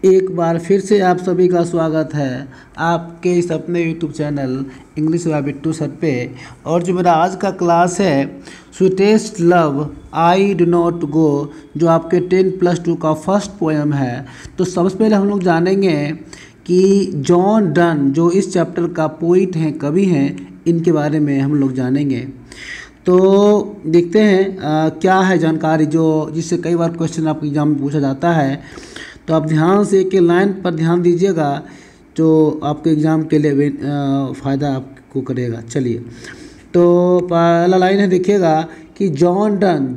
एक बार फिर से आप सभी का स्वागत है आपके इस अपने YouTube channel English by Bittu sir पे। और जो मेरा आज का क्लास है sweetest love I do not go, जो आपके 10+2 का फर्स्ट पोएम है। तो सबसे पहले हम लोग जानेंगे कि जॉन डन जो इस चैप्टर का पोइट हैं, कवि हैं, इनके बारे में हम लोग जानेंगे। तो देखते हैं क्या है जानकारी जो जिससे कई बार क्वेश्चन आपके एग्जाम में पूछा जाता है। तो आप ध्यान से एक लाइन पर ध्यान दीजिएगा जो आपके एग्ज़ाम के लिए फ़ायदा आपको करेगा। चलिए, तो पहला लाइन है, देखिएगा कि जॉन डन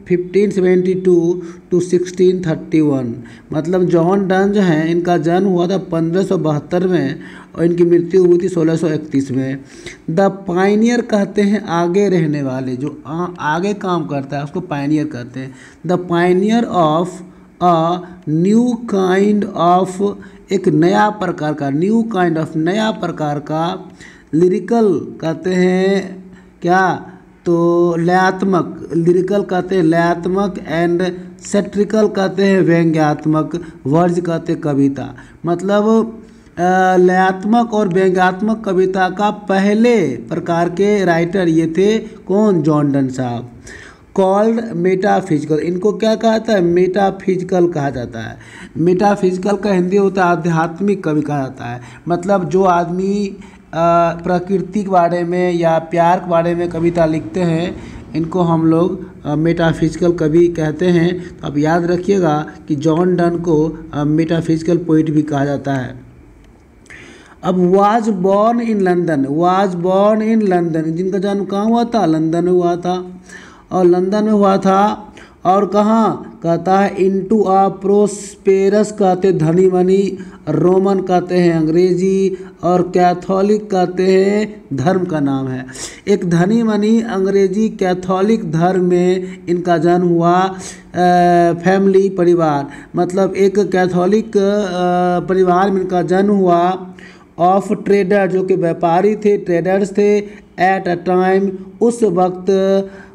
1572 to 1631, मतलब जॉन डन जो हैं इनका जन्म हुआ था 1572 में और इनकी मृत्यु हुई थी 1631 में। द पायनियर कहते हैं आगे रहने वाले, जो आगे काम करता है उसको पायनियर कहते हैं। The Pioneer of a new kind of, एक नया प्रकार का, न्यू काइंड ऑफ नया प्रकार का, लिरिकल कहते हैं क्या, तो लयात्मक, लिरिकल कहते हैं लयात्मक, एंड सेट्रिकल कहते हैं व्यंग्यात्मक, वर्ज कहते हैं कविता। मतलब लयात्मक और व्यंग्यात्मक कविता का पहले प्रकार के राइटर ये थे, कौन, जॉन डन साहब। कॉल्ड मेटाफिजिकल, इनको क्या कहता है, मेटाफिजिकल कहा जाता है। मेटाफिजिकल का हिंदी होता है आध्यात्मिक कवि कहा जाता है। मतलब जो आदमी प्रकृति के बारे में या प्यार के बारे में कविता लिखते हैं, इनको हम लोग मेटाफिजिकल कवि कहते हैं। तो आप याद रखिएगा कि जॉन डन को मेटाफिजिकल पोइट भी कहा जाता है। अब वाज बॉर्न इन लंदन, जिनका जन्म कहाँ हुआ था, लंदन में हुआ था। और लंदन में हुआ था और कहाँ, कहता है इनटू आ प्रोस्पेरस कहते धनी मनी, रोमन कहते हैं अंग्रेजी, और कैथोलिक कहते हैं धर्म का नाम है। एक धनी मनी अंग्रेजी कैथोलिक धर्म में इनका जन्म हुआ। फैमिली परिवार, मतलब एक कैथोलिक परिवार में इनका जन्म हुआ। ऑफ ट्रेडर, जो कि व्यापारी थे, ट्रेडर्स थे। एट अ टाइम, उस वक्त,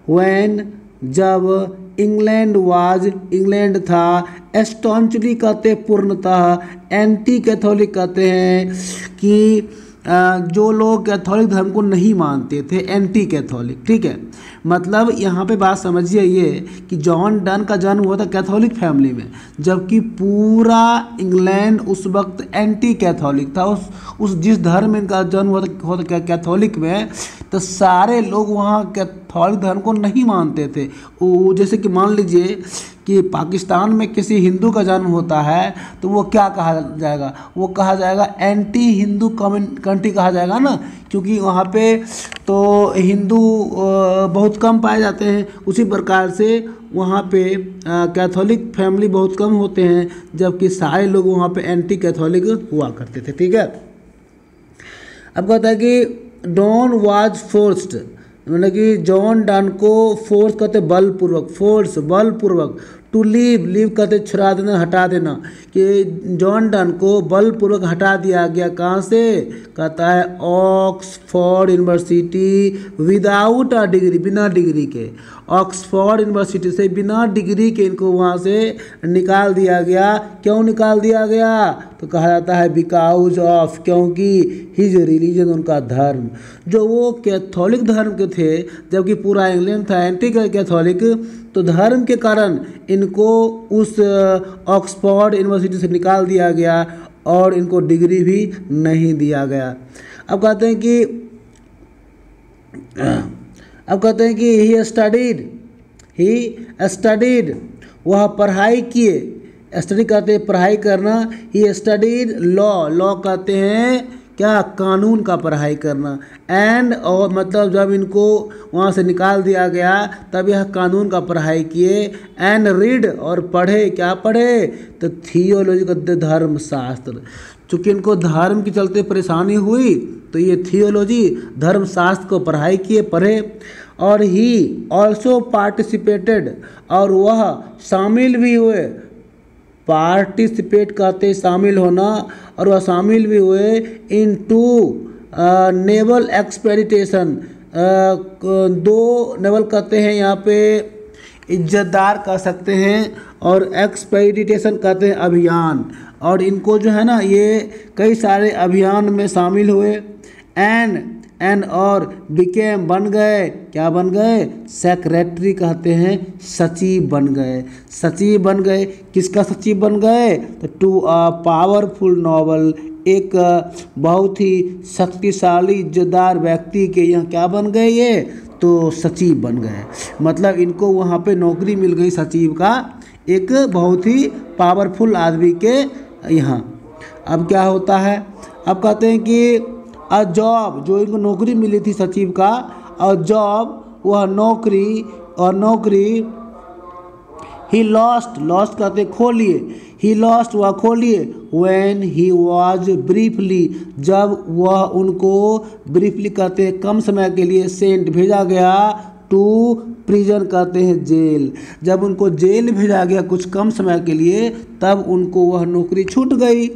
व्हेन, जब, इंग्लैंड था। एस्टॉन्चली कहते पूर्णतः, एंटी कैथोलिक कहते हैं कि जो लोग कैथोलिक धर्म को नहीं मानते थे, एंटी कैथोलिक, ठीक है। मतलब यहाँ पे बात समझिए ये कि जॉन डन का जन्म हुआ था कैथोलिक फैमिली में, जबकि पूरा इंग्लैंड उस वक्त एंटी कैथोलिक था। उस जिस धर्म में इनका जन्म हुआ था कैथोलिक में, तो सारे लोग वहाँ कैथोलिक धर्म को नहीं मानते थे। जैसे कि मान लीजिए कि पाकिस्तान में किसी हिंदू का जन्म होता है तो वो क्या कहा जाएगा, वो कहा जाएगा एंटी हिंदू कंट्री कहा जाएगा ना, क्योंकि वहाँ पे तो हिंदू बहुत कम पाए जाते हैं। उसी प्रकार से वहाँ पे कैथोलिक फैमिली बहुत कम होते हैं, जबकि सारे लोग वहाँ पे एंटी कैथोलिक हुआ करते थे, ठीक है। अब कहता है कि डॉन वाज फोर्स्ड, मतलब कि जॉन डन को फोर्स कहते बलपूर्वक, फोर्स बलपूर्वक, टू लीव कहते छुड़ा देना, हटा देना, कि जॉन डन को बलपूर्वक हटा दिया गया। कहाँ से, कहता है Oxford university without a degree, बिना डिग्री के, ऑक्सफोर्ड यूनिवर्सिटी से बिना डिग्री के इनको वहाँ से निकाल दिया गया। क्यों निकाल दिया गया, तो कहा जाता है बिकॉज ऑफ, क्योंकि हिज रिलीजन, उनका धर्म, जो वो कैथोलिक धर्म के थे, जबकि पूरा इंग्लैंड था एंटी कैथोलिक, तो धर्म के कारण इनको उस ऑक्सफोर्ड यूनिवर्सिटी से निकाल दिया गया और इनको डिग्री भी नहीं दिया गया। अब कहते हैं कि ही स्टडीड, वह पढ़ाई किए, स्टडी कहते हैं पढ़ाई करना। ही स्टडीड लॉ कहते हैं क्या, कानून का पढ़ाई करना। एंड, और मतलब जब इनको वहाँ से निकाल दिया गया तब यह कानून का पढ़ाई किए। एंड रीड, और पढ़े, क्या पढ़े, तो थियोलॉजी कहते धर्म शास्त्र। चूँकि इनको धर्म के चलते परेशानी हुई तो ये थियोलॉजी धर्म शास्त्र को पढ़ाई किए, पढ़े। और ही ऑल्सो पार्टिसिपेटेड, और वह शामिल भी हुए, पार्टिसिपेट कहते शामिल होना, और वह शामिल भी हुए इन टू नेवल एक्सपेडिशन, 2 नेवल कहते हैं यहाँ पे इज्जतदार कह सकते हैं, और एक्सपेडिटेशन कहते हैं अभियान। और इनको जो है ना ये कई सारे अभियान में शामिल हुए। एंड और बिकेम बन गए, क्या बन गए, सेक्रेटरी कहते हैं सचिव बन गए। सचिव बन गए, किसका सचिव बन गए, तो टू अ पावरफुल नोबल, एक बहुत ही शक्तिशाली इज्जतदार व्यक्ति के यहाँ क्या बन गए ये, तो सचिव बन गए। मतलब इनको वहाँ पे नौकरी मिल गई सचिव का, एक बहुत ही पावरफुल आदमी के यहाँ। अब क्या होता है, अब कहते हैं कि अ जॉब, जो इनको नौकरी मिली थी सचिव का, और जॉब वह नौकरी, और नौकरी ही लॉस्ट कहते खो लिए, ही लॉस्ट वह खो लिए, व्हेन ही वाज ब्रीफली, जब वह उनको ब्रीफली कहते हैं कम समय के लिए, सेंट भेजा गया, टू प्रिजन कहते हैं जेल, जब उनको जेल भेजा गया कुछ कम समय के लिए, तब उनको वह नौकरी छूट गई।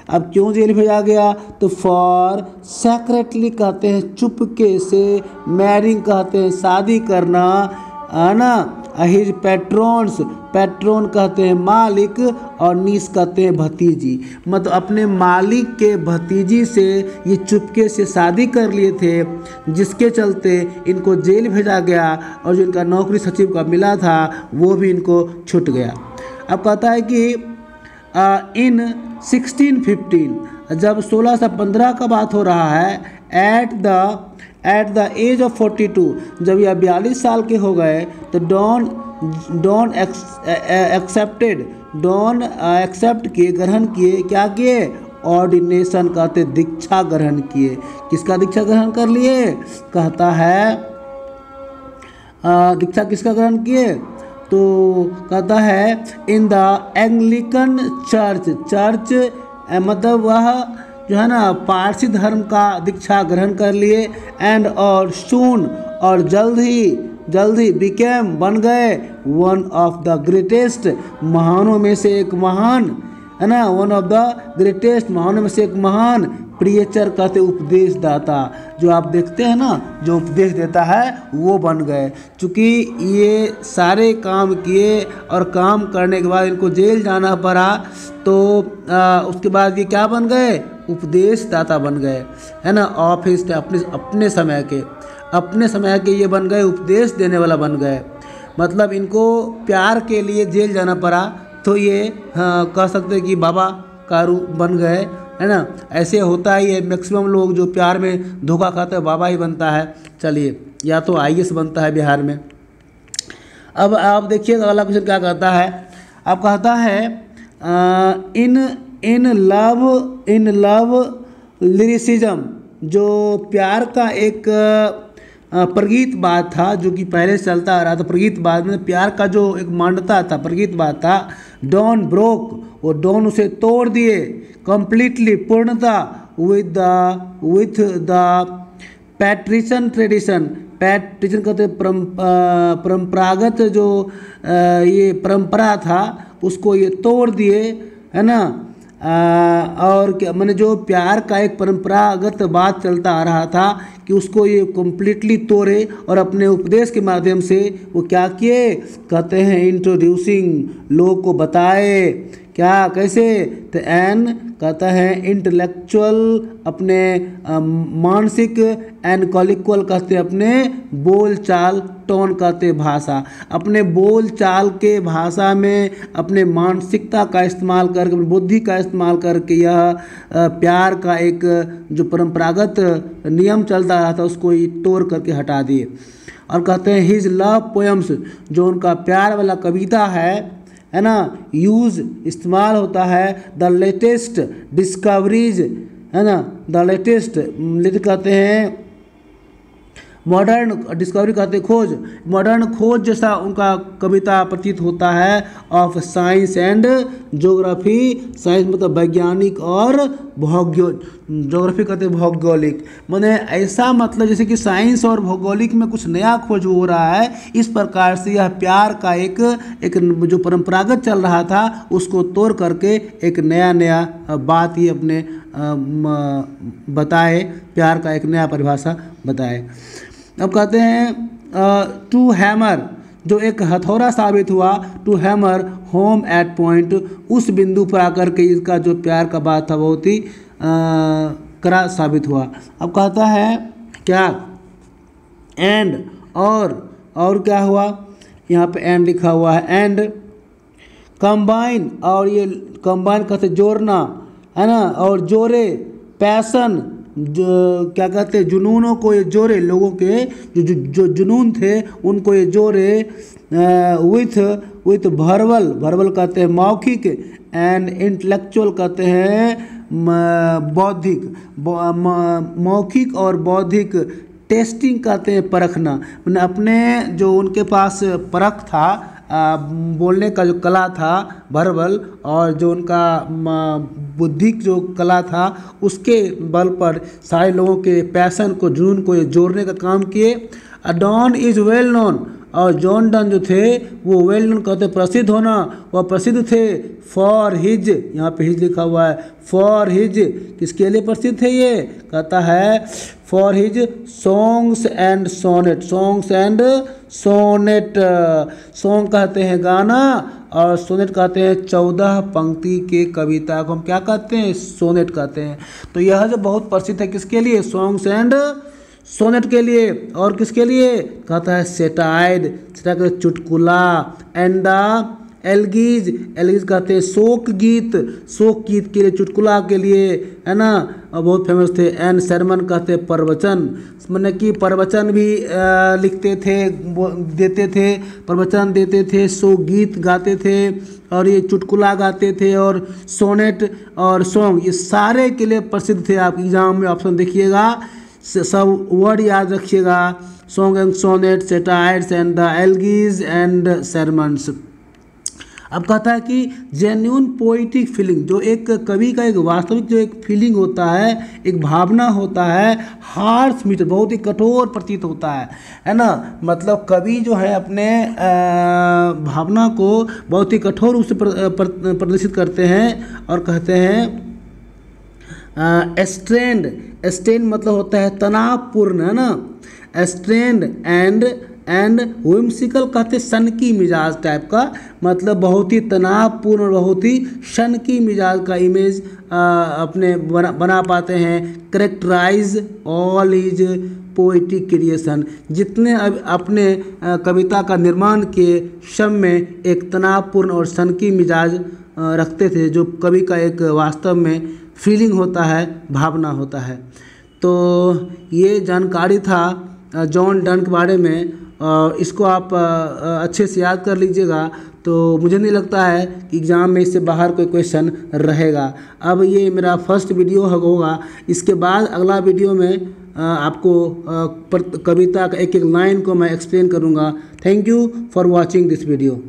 अब क्यों जेल भेजा गया, तो फॉर सेक्रेटली कहते हैं चुपके से, मैरिंग कहते हैं शादी करना, है ना, हिज पैट्रोन्स, पैट्रोन कहते हैं मालिक, और नीस कहते हैं भतीजी। मतलब अपने मालिक के भतीजी से ये चुपके से शादी कर लिए थे, जिसके चलते इनको जेल भेजा गया, और जो इनका नौकरी सचिव का मिला था वो भी इनको छूट गया। अब कहता है कि इन 1615, जब 1615 का बात हो रहा है, एट द एज ऑफ 42, जब यह 42 साल के हो गए, तो डॉन एक्सेप्ट किए, ग्रहण किए, क्या किए, ऑर्डिनेशन कहते दीक्षा ग्रहण किए। किसका दीक्षा ग्रहण कर लिए, कहता है दीक्षा किसका ग्रहण किए, तो कहता है इन द एंग्लिकन चर्च, मतलब वह जो है ना पारसी धर्म का दीक्षा ग्रहण कर लिए। एंड और सून, और जल्द ही बिकेम बन गए, वन ऑफ द ग्रेटेस्ट, महानों में से एक महान, है ना, वन ऑफ द ग्रेटेस्ट, महानों में से एक महान, प्रीचर कहते उपदेश दाता, जो आप देखते हैं ना जो उपदेश देता है वो बन गए। चूँकि ये सारे काम किए और काम करने के बाद इनको जेल जाना पड़ा, तो उसके बाद ये क्या बन गए, उपदेश दाता बन गए, है ना, ऑफिस अपने समय के ये बन गए, उपदेश देने वाला बन गए। मतलब इनको प्यार के लिए जेल जाना पड़ा, तो ये कह सकते हैं कि बाबा का रूप बन गए, है ना। ऐसे होता ही है, मैक्सिमम लोग जो प्यार में धोखा खाते हैं बाबा ही बनता है। चलिए, या तो IAS बनता है बिहार में। अब आप देखिए अगला क्वेश्चन क्या कहता है। अब कहता है इन लव लिरिसिज्म, जो प्यार का एक प्रगीत बात था, जो कि पहले से चलता आ रहा था। प्रगीत बात में प्यार का जो एक मान्यता था, प्रगीत बात था, डॉन ब्रोक, वो डॉन उसे तोड़ दिए, कंप्लीटली पूर्णता, विथ द पैट्रिशन ट्रेडिशन, पैट्रिशन कहते परंपरागत जो ये परंपरा था उसको ये तोड़ दिए, है ना। और क्या मैंने जो प्यार का एक परंपरागत बात चलता आ रहा था कि उसको ये कम्प्लीटली तोड़े, और अपने उपदेश के माध्यम से वो क्या किए, कहते हैं इंट्रोड्यूसिंग, लोग को बताए, क्या कैसे, तो एन कहता है इंटेलेक्चुअल, अपने मानसिक, एंड कॉलिक्वल कहते हैं अपने बोल चाल, टोन कहते भाषा, अपने बोल चाल के भाषा में अपने मानसिकता का इस्तेमाल करके, अपनी बुद्धि का इस्तेमाल करके यह प्यार का एक जो परंपरागत नियम चलता रहा था उसको ये तोड़ करके हटा दिए। और कहते हैं हिज लव पोएम्स, जो उनका प्यार वाला कविता है ना, यूज़ इस्तेमाल होता है, द लेटेस्ट डिस्कवरीज, है ना, द लेटेस्ट कहते हैं मॉडर्न, डिस्कवरी कहते हैं खोज, मॉडर्न खोज जैसा उनका कविता प्रतीत होता है, of science and geography, science मतलब वैज्ञानिक और ज्योग्राफी कहते हैं भौगोलिक, माने ऐसा मतलब जैसे कि साइंस और भौगोलिक में कुछ नया खोज हो रहा है। इस प्रकार से यह प्यार का एक जो परंपरागत चल रहा था उसको तोड़ करके एक नया बात ही अपने बताए, प्यार का एक नया परिभाषा बताए। अब कहते हैं टू हैमर, जो एक हथौड़ा साबित हुआ, to hammer home at point, उस बिंदु पर आकर के इसका जो प्यार का बात था बहुत ही कड़ा साबित हुआ। अब कहता है क्या, एंड और क्या हुआ, यहाँ पे एंड लिखा हुआ है, एंड कंबाइन, और ये कंबाइन कहते जोड़ना है ना, और जोड़े पैशन, जो क्या कहते हैं जुनूनों को ये जोड़े, लोगों के जो जुनून थे उनको ये जोड़े विथ वर्बल कहते हैं मौखिक, एंड इंटेलेक्चुअल कहते हैं बौद्धिक, मौखिक और बौद्धिक, टेस्टिंग कहते हैं परखना, मैंने अपने जो उनके पास परख था, बोलने का जो कला था वर्बल, और जो उनका बुद्धिक जो कला था उसके बल पर सारे लोगों के पैशन को, जुनून को ये जोड़ने का काम किए। डॉन इज़ वेल नोन, और जॉन डन जो थे वो वेल नोन कहते प्रसिद्ध होना, वह प्रसिद्ध थे फॉर हिज, यहाँ पे हिज लिखा हुआ है, फॉर हिज, किसके लिए प्रसिद्ध थे ये, कहता है for his songs and sonnet, songs and sonnet, song कहते हैं गाना, और सोनेट कहते हैं 14 पंक्ति के कविता को हम क्या कहते हैं, सोनेट कहते हैं। तो यह जो बहुत प्रसिद्ध है किसके लिए, सॉन्ग्स एंड सोनेट के लिए, और किसके लिए, कहता है सेटाइड, चुटकुला, एंड द एलगीज, एलगीज कहते हैं शोक गीत के लिए, चुटकुला के लिए, है ना, और बहुत फेमस थे। एंड सरमन कहते हैं प्रवचन, मैंने कि प्रवचन भी लिखते थे, देते थे, प्रवचन देते थे, शोक गीत गाते थे, और ये चुटकुला गाते थे, और सोनेट और सॉन्ग ये सारे के लिए प्रसिद्ध थे। आप एग्जाम में ऑप्शन देखिएगा, सब वर्ड याद रखिएगा, song and sonnet, satires and the elegies and sermons. अब कहता है कि जेन्यून पोइटिक फीलिंग, जो एक कवि का एक वास्तविक जो एक फीलिंग होता है, एक भावना होता है, हार्श मीटर, बहुत ही कठोर प्रतीत होता है ना, मतलब कवि जो है अपने भावना को बहुत ही कठोर रूप से प्रदर्शित करते हैं, और कहते हैं स्ट्रेंड मतलब होता है तनावपूर्ण, है ना, स्ट्रेंड एंड whimsical कहते सनकी मिजाज टाइप का, मतलब बहुत ही तनावपूर्ण और बहुत ही सनकी मिजाज का इमेज अपने बना पाते हैं। Characterize all his poetic creation, जितने अपने कविता का निर्माण किए सब में एक तनावपूर्ण और सनकी मिजाज रखते थे, जो कवि का एक वास्तव में फीलिंग होता है, भावना होता है। तो ये जानकारी था जॉन डन के बारे में, इसको आप अच्छे से याद कर लीजिएगा, तो मुझे नहीं लगता है कि एग्ज़ाम में इससे बाहर कोई क्वेश्चन रहेगा। अब ये मेरा फर्स्ट वीडियो होगा, इसके बाद अगला वीडियो में आपको कविता का एक एक लाइन को मैं एक्सप्लेन करूँगा। Thank you for watching this video.